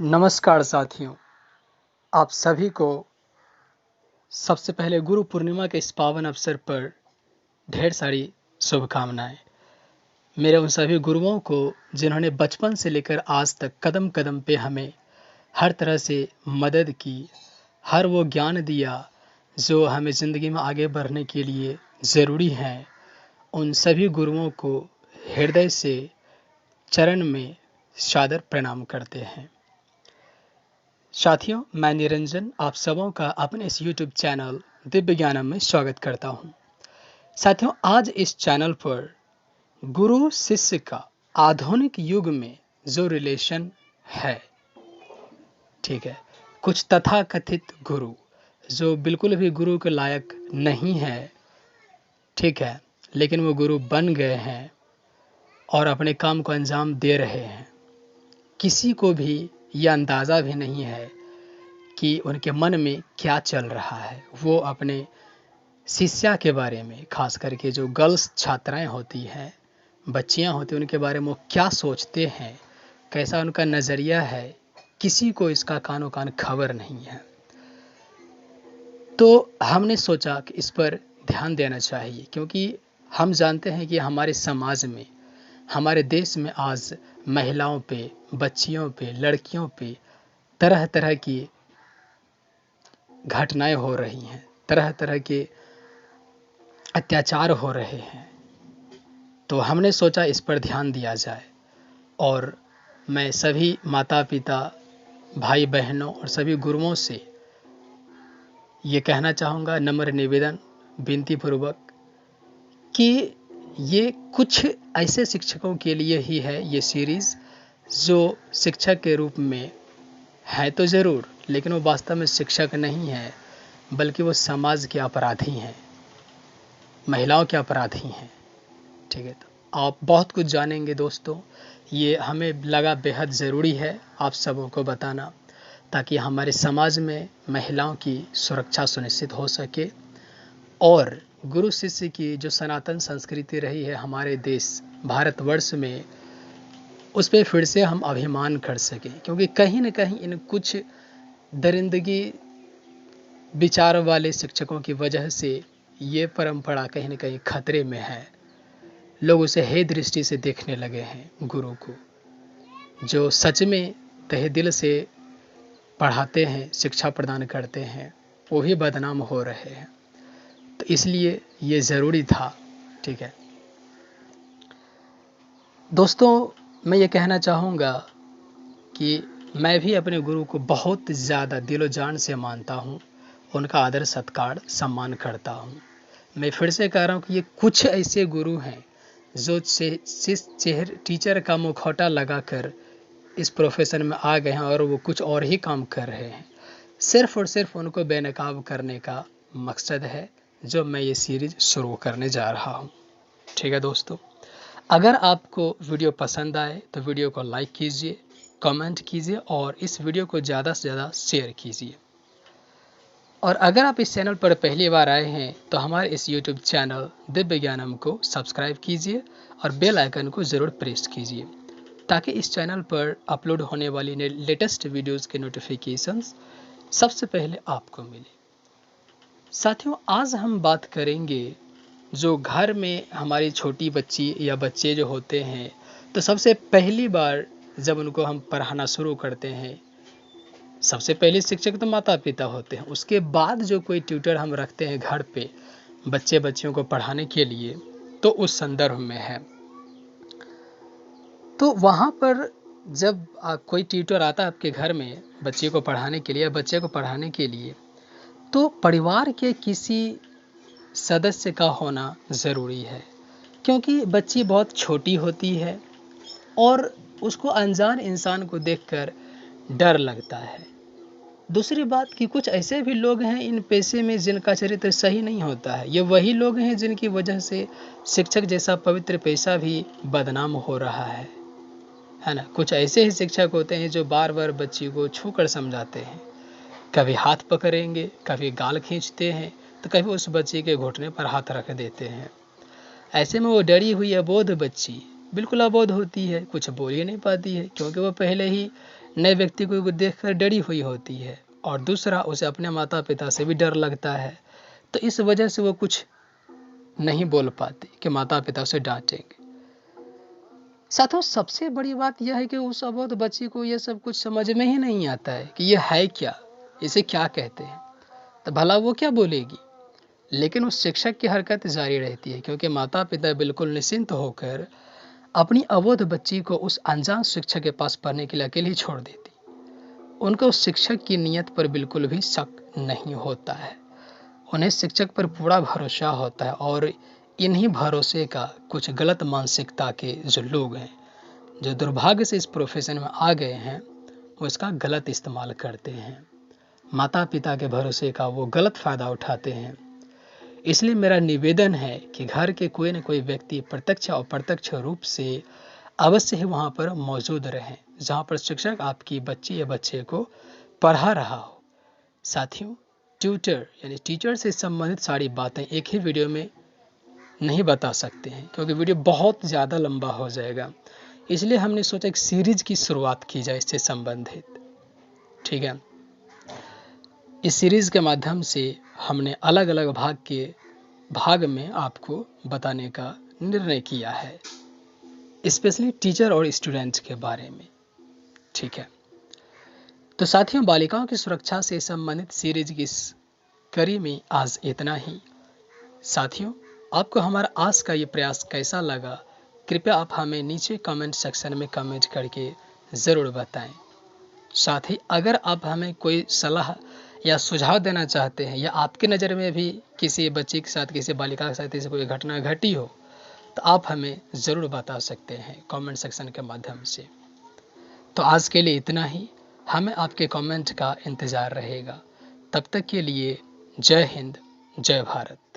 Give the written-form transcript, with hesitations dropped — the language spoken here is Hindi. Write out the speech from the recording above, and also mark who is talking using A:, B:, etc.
A: नमस्कार साथियों, आप सभी को सबसे पहले गुरु पूर्णिमा के इस पावन अवसर पर ढेर सारी शुभकामनाएं। मेरे उन सभी गुरुओं को जिन्होंने बचपन से लेकर आज तक कदम कदम पे हमें हर तरह से मदद की, हर वो ज्ञान दिया जो हमें ज़िंदगी में आगे बढ़ने के लिए ज़रूरी है। उन सभी गुरुओं को हृदय से चरण में सादर प्रणाम करते हैं। साथियों, मैं निरंजन आप सबों का अपने इस YouTube चैनल दिव्य ज्ञानम में स्वागत करता हूं। साथियों, आज इस चैनल पर गुरु शिष्य का आधुनिक युग में जो रिलेशन है, ठीक है, कुछ तथाकथित गुरु जो बिल्कुल भी गुरु के लायक नहीं है, ठीक है, लेकिन वो गुरु बन गए हैं और अपने काम को अंजाम दे रहे हैं। किसी को भी यह अंदाज़ा भी नहीं है कि उनके मन में क्या चल रहा है। वो अपने शिष्या के बारे में, खास करके जो गर्ल्स छात्राएं होती हैं, बच्चियां होती हैं, उनके बारे में वो क्या सोचते हैं, कैसा उनका नज़रिया है, किसी को इसका कानो कान खबर नहीं है। तो हमने सोचा कि इस पर ध्यान देना चाहिए, क्योंकि हम जानते हैं कि हमारे समाज में, हमारे देश में आज महिलाओं पे, बच्चियों पे, लड़कियों पे तरह तरह की घटनाएं हो रही हैं, तरह तरह के अत्याचार हो रहे हैं। तो हमने सोचा इस पर ध्यान दिया जाए और मैं सभी माता पिता, भाई बहनों और सभी गुरुओं से ये कहना चाहूँगा, नम्र निवेदन, विनती पूर्वक, कि ये कुछ ऐसे शिक्षकों के लिए ही है ये सीरीज़ जो शिक्षक के रूप में है तो ज़रूर, लेकिन वो वास्तव में शिक्षक नहीं है, बल्कि वो समाज के अपराधी हैं, महिलाओं के अपराधी हैं। ठीक है, तो आप बहुत कुछ जानेंगे दोस्तों। ये हमें लगा बेहद ज़रूरी है आप सबों को बताना, ताकि हमारे समाज में महिलाओं की सुरक्षा सुनिश्चित हो सके और गुरु शिष्य की जो सनातन संस्कृति रही है हमारे देश भारतवर्ष में, उस पर फिर से हम अभिमान कर सकें। क्योंकि कहीं न कहीं इन कुछ दरिंदगी विचार वाले शिक्षकों की वजह से ये परंपरा कहीं न कहीं खतरे में है। लोग उसे हे दृष्टि से देखने लगे हैं गुरु को, जो सच में तहे दिल से पढ़ाते हैं, शिक्षा प्रदान करते हैं, वो भी बदनाम हो रहे हैं। तो इसलिए ये ज़रूरी था। ठीक है दोस्तों, मैं ये कहना चाहूँगा कि मैं भी अपने गुरु को बहुत ज़्यादा दिलो जान से मानता हूँ, उनका आदर सत्कार सम्मान करता हूँ। मैं फिर से कह रहा हूँ कि ये कुछ ऐसे गुरु हैं जो टीचर का मुखौटा लगाकर इस प्रोफेशन में आ गए हैं और वो कुछ और ही काम कर रहे हैं। सिर्फ और सिर्फ उनको बेनकाब करने का मकसद है जो मैं ये सीरीज़ शुरू करने जा रहा हूँ। ठीक है दोस्तों, अगर आपको वीडियो पसंद आए तो वीडियो को लाइक कीजिए, कमेंट कीजिए और इस वीडियो को ज़्यादा से ज़्यादा शेयर कीजिए। और अगर आप इस चैनल पर पहली बार आए हैं तो हमारे इस YouTube चैनल दिव्य ज्ञानम को सब्सक्राइब कीजिए और बेल आइकन को ज़रूर प्रेस कीजिए, ताकि इस चैनल पर अपलोड होने वाली लेटेस्ट वीडियोज़ के नोटिफिकेशंस सबसे पहले आपको मिले। साथियों, आज हम बात करेंगे जो घर में हमारी छोटी बच्ची या बच्चे जो होते हैं, तो सबसे पहली बार जब उनको हम पढ़ाना शुरू करते हैं, सबसे पहले शिक्षक तो माता पिता होते हैं। उसके बाद जो कोई ट्यूटर हम रखते हैं घर पे बच्चियों को पढ़ाने के लिए, तो उस संदर्भ में है। तो वहाँ पर जब कोई ट्यूटर आता है आपके घर में बच्चे को पढ़ाने के लिए या बच्चे को पढ़ाने के लिए, तो परिवार के किसी सदस्य का होना ज़रूरी है, क्योंकि बच्ची बहुत छोटी होती है और उसको अनजान इंसान को देखकर डर लगता है। दूसरी बात कि कुछ ऐसे भी लोग हैं इन पेशे में जिनका चरित्र सही नहीं होता है। ये वही लोग हैं जिनकी वजह से शिक्षक जैसा पवित्र पेशा भी बदनाम हो रहा है ना। कुछ ऐसे ही शिक्षक होते हैं जो बार बार बच्ची को छू कर समझाते हैं, कभी हाथ पकड़ेंगे, कभी गाल खींचते हैं, तो कभी उस बच्ची के घुटने पर हाथ रख देते हैं। ऐसे में वो डरी हुई अबोध बच्ची बिल्कुल अबोध होती है, कुछ बोल ही नहीं पाती है, क्योंकि वो पहले ही नए व्यक्ति को वो देखकर डरी हुई होती है, और दूसरा उसे अपने माता पिता से भी डर लगता है। तो इस वजह से वो कुछ नहीं बोल पाती कि माता पिता उसे डांटेंगे। साथियों, सबसे बड़ी बात यह है कि उस अबोध बच्ची को यह सब कुछ समझ में ही नहीं आता है कि यह है क्या, इसे क्या कहते हैं, तो भला वो क्या बोलेगी। लेकिन उस शिक्षक की हरकत जारी रहती है, क्योंकि माता पिता बिल्कुल निश्चिंत होकर अपनी अबोध बच्ची को उस अनजान शिक्षक के पास पढ़ने के लिए अकेले छोड़ देती। उनको उस शिक्षक की नीयत पर बिल्कुल भी शक नहीं होता है, उन्हें शिक्षक पर पूरा भरोसा होता है। और इन्हीं भरोसे का कुछ गलत मानसिकता के जो लोग हैं, जो दुर्भाग्य से इस प्रोफेशन में आ गए हैं, वो इसका गलत इस्तेमाल करते हैं। माता पिता के भरोसे का वो गलत फ़ायदा उठाते हैं। इसलिए मेरा निवेदन है कि घर के कोई न कोई व्यक्ति प्रत्यक्ष और अप्रत्यक्ष रूप से अवश्य ही वहाँ पर मौजूद रहें, जहाँ पर शिक्षक आपकी बच्ची या बच्चे को पढ़ा रहा हो। साथियों, ट्यूटर यानी टीचर से संबंधित सारी बातें एक ही वीडियो में नहीं बता सकते हैं, क्योंकि वीडियो बहुत ज़्यादा लंबा हो जाएगा। इसलिए हमने सोचा एक सीरीज की शुरुआत की जाए इससे संबंधित। ठीक है, इस सीरीज के माध्यम से हमने अलग अलग भाग में आपको बताने का निर्णय किया है, स्पेशली टीचर और स्टूडेंट्स के बारे में। ठीक है, तो साथियों, बालिकाओं की सुरक्षा से संबंधित सीरीज की इस कड़ी में आज इतना ही। साथियों, आपको हमारा आज का ये प्रयास कैसा लगा, कृपया आप हमें नीचे कमेंट सेक्शन में कमेंट करके ज़रूर बताएं। साथ ही अगर आप हमें कोई सलाह या सुझाव देना चाहते हैं, या आपकी नज़र में भी किसी बच्ची के साथ, किसी बालिका के साथ ऐसी कोई घटना घटी हो, तो आप हमें ज़रूर बता सकते हैं कमेंट सेक्शन के माध्यम से। तो आज के लिए इतना ही, हमें आपके कमेंट का इंतज़ार रहेगा। तब तक के लिए जय हिंद, जय भारत।